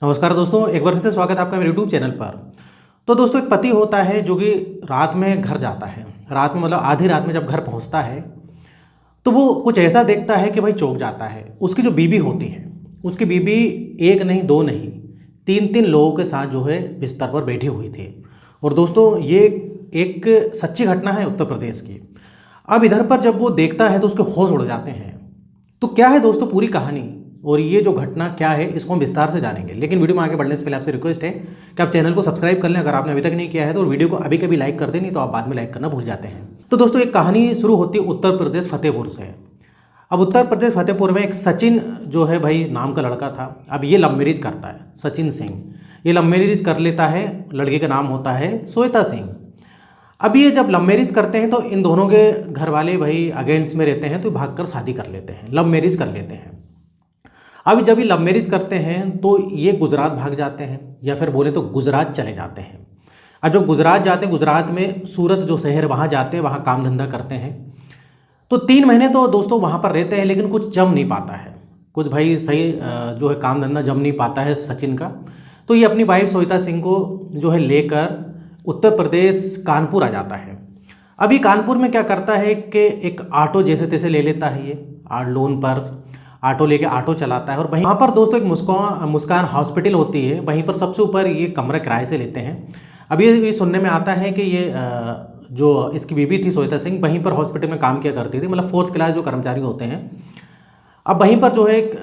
नमस्कार दोस्तों, एक बार फिर से स्वागत है आपका मेरे यूट्यूब चैनल पर। तो दोस्तों, एक पति होता है जो कि रात में घर जाता है। रात में मतलब आधी रात में जब घर पहुंचता है तो वो कुछ ऐसा देखता है कि भाई चौंक जाता है। उसकी जो बीवी होती है, उसकी बीवी एक नहीं दो नहीं तीन तीन लोगों के साथ जो है बिस्तर पर बैठी हुई थी। और दोस्तों, ये एक सच्ची घटना है उत्तर प्रदेश की। अब इधर पर जब वो देखता है तो उसके होश उड़ जाते हैं। तो क्या है दोस्तों पूरी कहानी और ये जो घटना क्या है, इसको हम विस्तार से जानेंगे। लेकिन वीडियो में आगे बढ़ने से पहले आपसे रिक्वेस्ट है कि आप चैनल को सब्सक्राइब कर लें अगर आपने अभी तक नहीं किया है तो, और वीडियो को अभी कभी लाइक कर दें, नहीं तो आप बाद में लाइक करना भूल जाते हैं। तो दोस्तों, एक कहानी शुरू होती है उत्तर प्रदेश फतेहपुर से। अब उत्तर प्रदेश फतेहपुर में एक सचिन जो है भाई नाम का लड़का था। अब ये लव मैरिज करता है, सचिन सिंह। ये लव मैरिज कर लेता है। लड़के का नाम होता है श्वेता सिंह। अब ये जब लव मैरिज करते हैं तो इन दोनों के घर वाले भाई अगेंस्ट में रहते हैं, तो भागकर शादी कर लेते हैं, लव मैरिज कर लेते हैं। अब जब ये लव मैरिज करते हैं तो ये गुजरात भाग जाते हैं, या फिर बोले तो गुजरात चले जाते हैं। अब जब गुजरात जाते हैं, गुजरात में सूरत जो शहर, वहाँ जाते हैं, वहाँ काम धंधा करते हैं। तो 3 महीने तो दोस्तों वहाँ पर रहते हैं, लेकिन कुछ जम नहीं पाता है। कुछ भाई सही जो है काम धंधा जम नहीं पाता है सचिन का। तो ये अपनी वाइफ श्वेता सिंह को जो है लेकर उत्तर प्रदेश कानपुर आ जाता है। अभी कानपुर में क्या करता है कि एक ऑटो जैसे तैसे ले लेता है, ये लोन पर ऑटो लेके ऑटो चलाता है। और वहीं वहाँ पर दोस्तों एक मुस्कान हॉस्पिटल होती है, वहीं पर सबसे ऊपर ये कमरा किराए से लेते हैं। अभी ये सुनने में आता है कि ये जो इसकी बीवी थी श्वेता सिंह, वहीं पर हॉस्पिटल में काम किया करती थी, मतलब 4th क्लास जो कर्मचारी होते हैं। अब वहीं पर जो है एक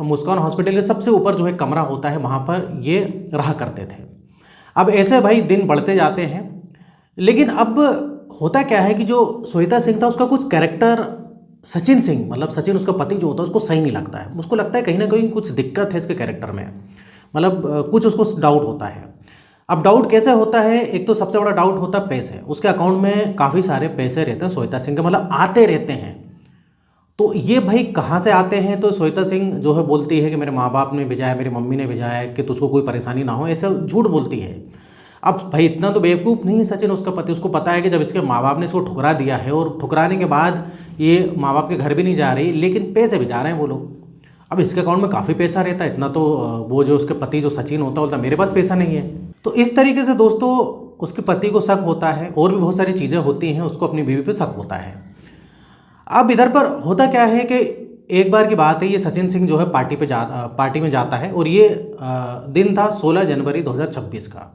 मुस्कान हॉस्पिटल के सबसे ऊपर जो है कमरा होता है, वहाँ पर ये रहा करते थे। अब ऐसे भाई दिन बढ़ते जाते हैं, लेकिन अब होता क्या है कि जो श्वेता सिंह था उसका कुछ कैरेक्टर सचिन सिंह, मतलब सचिन उसका पति जो होता है, उसको सही नहीं लगता है। उसको लगता है कहीं ना कहीं कुछ दिक्कत है इसके कैरेक्टर में, मतलब कुछ उसको डाउट होता है। अब डाउट कैसे होता है? एक तो सबसे बड़ा डाउट होता है पैसे। उसके अकाउंट में काफ़ी सारे पैसे रहते हैं श्वेता सिंह के, मतलब आते रहते हैं। तो ये भाई कहाँ से आते हैं? तो श्वेता सिंह जो है बोलती है कि मेरे माँ बाप ने भेजा है, मेरी मम्मी ने भेजा है, कि तुझको कोई परेशानी ना हो, ऐसा झूठ बोलती है। अब भाई इतना तो बेवकूफ़ नहीं है सचिन, उसका पति। उसको पता है कि जब इसके माँ बाप ने इसको ठुकरा दिया है, और ठुकराने के बाद ये माँ बाप के घर भी नहीं जा रही, लेकिन पैसे भी जा रहे हैं वो लोग। अब इसके अकाउंट में काफ़ी पैसा रहता है, इतना तो वो जो उसके पति जो सचिन होता बोलता मेरे पास पैसा नहीं है। तो इस तरीके से दोस्तों उसके पति को शक होता है, और भी बहुत सारी चीज़ें होती हैं, उसको अपनी बीवी पर शक होता है। अब इधर पर होता क्या है कि एक बार की बात है, ये सचिन सिंह जो है पार्टी में जाता है, और ये दिन था 16 जनवरी 2026 का।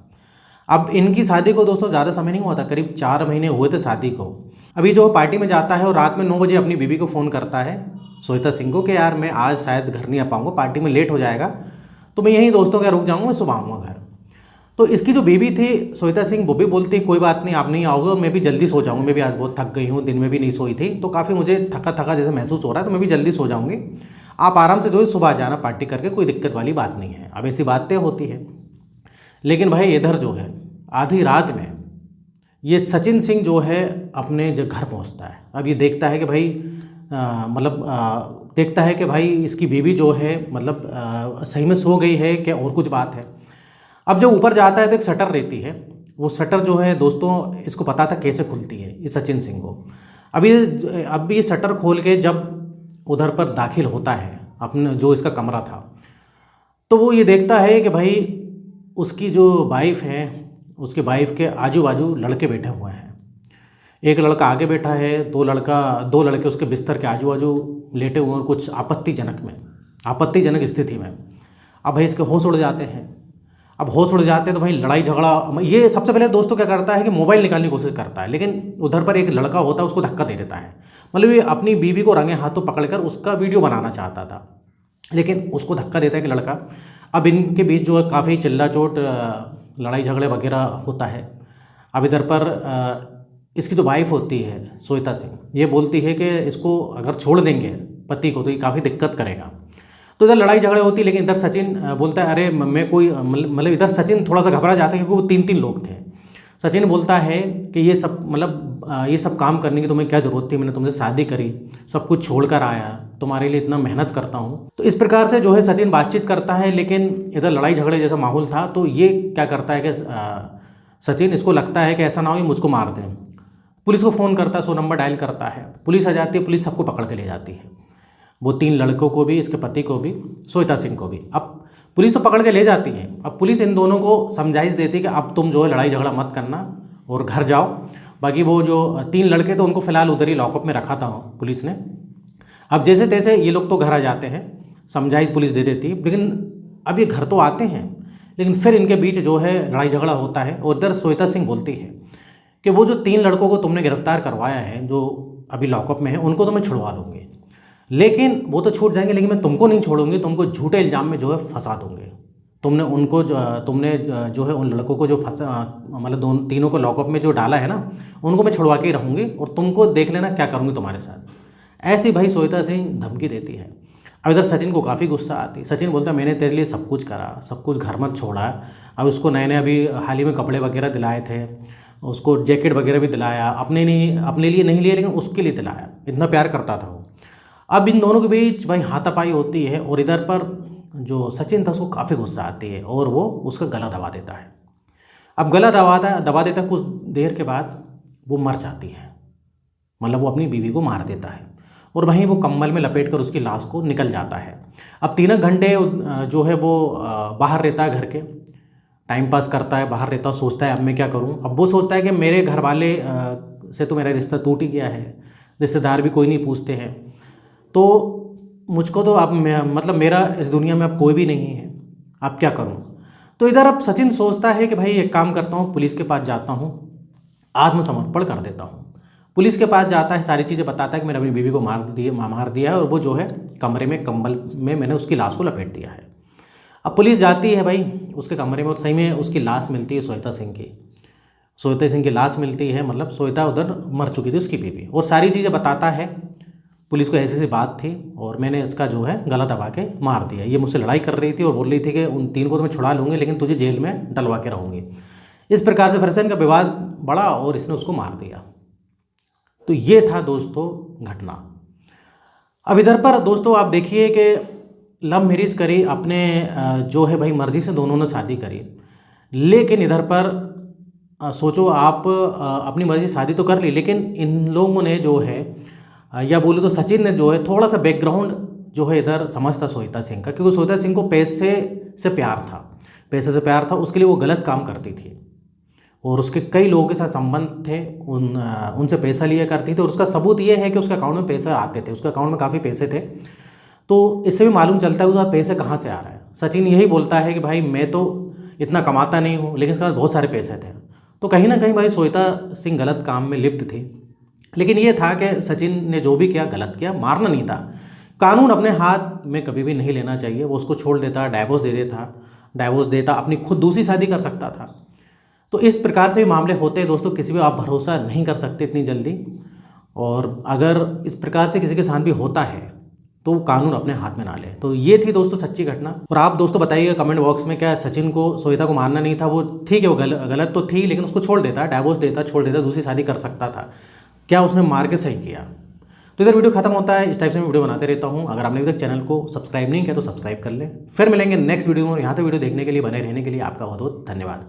अब इनकी शादी को दोस्तों ज़्यादा समय नहीं हुआ था, करीब 4 महीने हुए थे शादी को। अभी जो पार्टी में जाता है और रात में 9 बजे अपनी बीवी को फ़ोन करता है श्वेता सिंह को कि यार मैं आज शायद घर नहीं आ पाऊँगा, पार्टी में लेट हो जाएगा, तो मैं यहीं दोस्तों के रुक जाऊँगा, मैं सुबह आऊँगा घर। तो इसकी जो बीवी थी श्वेता सिंह, वो भी बोलती कोई बात नहीं, आप नहीं आओगे और मैं भी जल्दी सो जाऊँगी, मैं भी आज बहुत थक गई हूँ, दिन में भी नहीं सोई थी, तो काफ़ी मुझे थका थका जैसे महसूस हो रहा है, तो मैं भी जल्दी सो जाऊँगी, आप आराम से जो है सुबह आ जाना पार्टी करके, कोई दिक्कत वाली बात नहीं है। अब ऐसी बातें होती है। लेकिन भाई इधर जो है आधी रात में ये सचिन सिंह जो है अपने जो घर पहुंचता है। अब ये देखता है कि भाई देखता है कि भाई इसकी बीवी जो है मतलब सही में सो गई है क्या, और कुछ बात है। अब जब ऊपर जाता है तो एक शटर रहती है, वो शटर जो है दोस्तों इसको पता था कैसे खुलती है इस सचिन सिंह को। अब ये शटर खोल के जब उधर पर दाखिल होता है अपने जो इसका कमरा था, तो वो ये देखता है कि भाई उसकी जो वाइफ है, उसके वाइफ के आजू बाजू लड़के बैठे हुए हैं। एक लड़का आगे बैठा है, दो लड़के उसके बिस्तर के आजू बाजू लेटे हुए और कुछ आपत्तिजनक स्थिति में। अब भाई इसके होश उड़ जाते हैं। अब होश उड़ जाते हैं तो भाई लड़ाई झगड़ा, ये सबसे पहले दोस्तों क्या करता है कि मोबाइल निकालने की कोशिश करता है, लेकिन उधर पर एक लड़का होता है उसको धक्का दे देता है। मतलब ये अपनी बीवी को रंगे हाथों पकड़कर उसका वीडियो बनाना चाहता था, लेकिन उसको धक्का देता है कि लड़का। अब इनके बीच जो है काफ़ी चिल्ला चोट, लड़ाई झगड़े वगैरह होता है। अब इधर पर इसकी जो वाइफ होती है श्वेता सिंह, ये बोलती है कि इसको अगर छोड़ देंगे पति को तो ये काफ़ी दिक्कत करेगा। तो इधर लड़ाई झगड़े होती है, लेकिन इधर सचिन बोलता है अरे मैं कोई मतलब इधर सचिन थोड़ा सा घबरा जाता है, क्योंकि वो 3 लोग थे। सचिन बोलता है कि ये सब काम करने की तुम्हें क्या ज़रूरत थी, मैंने तुमसे शादी करी, सब कुछ छोड़ कर आया, तुम्हारे लिए इतना मेहनत करता हूँ। तो इस प्रकार से जो है सचिन बातचीत करता है, लेकिन इधर लड़ाई झगड़े जैसा माहौल था। तो ये क्या करता है कि सचिन, इसको लगता है कि ऐसा ना हो ये मुझको मार दें। पुलिस को फ़ोन करता है, 100 नंबर डायल करता है, पुलिस आ जाती है, पुलिस सबको पकड़ के ले जाती है, वो 3 लड़कों को भी, इसके पति को भी, श्वेता सिंह को भी। अब पुलिस तो पकड़ के ले जाती है। अब पुलिस इन दोनों को समझाइश देती है कि अब तुम जो है लड़ाई झगड़ा मत करना और घर जाओ। बाकी वो जो 3 लड़के तो उनको फिलहाल उधर ही लॉकअप में रखा था पुलिस ने। अब जैसे तैसे ये लोग तो घर आ जाते हैं, समझाइश पुलिस दे देती है, लेकिन अब ये घर तो आते हैं, लेकिन फिर इनके बीच जो है लड़ाई झगड़ा होता है। और इधर श्वेता सिंह बोलती है कि वो जो 3 लड़कों को तुमने गिरफ्तार करवाया है, जो अभी लॉकअप में है, उनको तो मैं छुड़वा लूँगी, लेकिन वो तो छूट जाएंगे, लेकिन मैं तुमको नहीं छोड़ूंगी, तुमको झूठे इल्ज़ाम में जो है फंसा दूंगी। तुमने जो है उन लड़कों को जो मतलब दोनों तीनों को लॉकअप में जो डाला है ना, उनको मैं छुड़वा के ही रहूँगी और तुमको देख लेना क्या करूँगी तुम्हारे साथ। ऐसी भाई श्वेता सिंह धमकी देती है। अब इधर सचिन को काफ़ी गुस्सा आती। सचिन बोलता है मैंने तेरे लिए सब कुछ करा, सब कुछ घर मत छोड़ा। अब उसको नए नए अभी हाल ही में कपड़े वगैरह दिलाए थे, उसको जैकेट वगैरह भी दिलाया, अपने लिए नहीं लिए, लेकिन उसके लिए दिलाया, इतना प्यार करता था वो। अब इन दोनों के बीच भाई हाथापाई होती है और इधर पर जो सचिन था उसको काफ़ी गुस्सा आती है और वो उसका गला दबा देता है। अब गला दबा देता कुछ देर के बाद वो मर जाती है, मतलब वो अपनी बीवी को मार देता है और वहीं वो कंबल में लपेट कर उसकी लाश को निकल जाता है। अब 3 घंटे जो है वो बाहर रहता है, घर के टाइम पास करता है, बाहर रहता है, सोचता है अब मैं क्या करूं। अब वो सोचता है कि मेरे घर वाले से तो मेरा रिश्ता टूट ही गया है, रिश्तेदार भी कोई नहीं पूछते हैं, तो मुझको तो अब मतलब मेरा इस दुनिया में अब कोई भी नहीं है, अब क्या करूं। तो इधर अब सचिन सोचता है कि भाई एक काम करता हूं, पुलिस के पास जाता हूं, आत्मसमर्पण कर देता हूं। पुलिस के पास जाता है, सारी चीज़ें बताता है कि मैंने अपनी बीवी को मार दिया है और वो जो है कमरे में कंबल में मैंने उसकी लाश को लपेट दिया है। अब पुलिस जाती है भाई उसके कमरे में और सही में उसकी लाश मिलती है श्वेता सिंह की लाश मिलती है। मतलब श्वेता उधर मर चुकी थी, उसकी बीवी, और सारी चीज़ें बताता है पुलिस को ऐसी बात थी और मैंने इसका जो है गला दबा के मार दिया। ये मुझसे लड़ाई कर रही थी और बोल रही थी कि उन 3 को तो मैं छुड़ा लूँगी, लेकिन तुझे जेल में डलवा के रहूँगी। इस प्रकार से फिर से इनका विवाद बढ़ा और इसने उसको मार दिया। तो ये था दोस्तों घटना। अब इधर पर दोस्तों आप देखिए कि लव मैरिज करी, अपने जो है भाई मर्जी से दोनों ने शादी करी, लेकिन इधर पर सोचो आप अपनी मर्जी से शादी तो कर ली, लेकिन इन लोगों ने जो है या बोले तो सचिन ने जो है थोड़ा सा बैकग्राउंड जो है इधर समझता श्वेता सिंह का, क्योंकि श्वेता सिंह को पैसे से प्यार था, उसके लिए वो गलत काम करती थी और उसके कई लोगों के साथ संबंध थे, उनसे पैसा लिया करती थी। और उसका सबूत ये है कि उसके अकाउंट में पैसे आते थे, उसके अकाउंट में काफ़ी पैसे थे। तो इससे भी मालूम चलता है उसका पैसे कहाँ से आ रहा है। सचिन यही बोलता है कि भाई मैं तो इतना कमाता नहीं हूँ, लेकिन उसके पास बहुत सारे पैसे थे। तो कहीं ना कहीं भाई श्वेता सिंह गलत काम में लिप्त थी, लेकिन ये था कि सचिन ने जो भी किया गलत किया, मारना नहीं था। कानून अपने हाथ में कभी भी नहीं लेना चाहिए। वो उसको छोड़ देता, डाइवोर्स देता, अपनी खुद दूसरी शादी कर सकता था। तो इस प्रकार से भी मामले होते हैं दोस्तों, किसी भी आप भरोसा नहीं कर सकते इतनी जल्दी। और अगर इस प्रकार से किसी के साथ भी होता है तो कानून अपने हाथ में ना ले। तो ये थी दोस्तों सच्ची घटना। और आप दोस्तों बताइएगा कमेंट बॉक्स में, क्या सचिन को श्वेता को मारना नहीं था? वो ठीक है, वो गलत तो थी, लेकिन उसको छोड़ देता, डाइवोर्स देता, छोड़ देता, दूसरी शादी कर सकता था। क्या उसने मार के सही किया? तो इधर वीडियो खत्म होता है। इस टाइप से मैं वीडियो बनाते रहता हूँ। अगर आपने अभी तक चैनल को सब्सक्राइब नहीं किया तो सब्सक्राइब कर लें। फिर मिलेंगे नेक्स्ट वीडियो में। और यहाँ तक वीडियो देखने के लिए, बने रहने के लिए आपका बहुत बहुत धन्यवाद।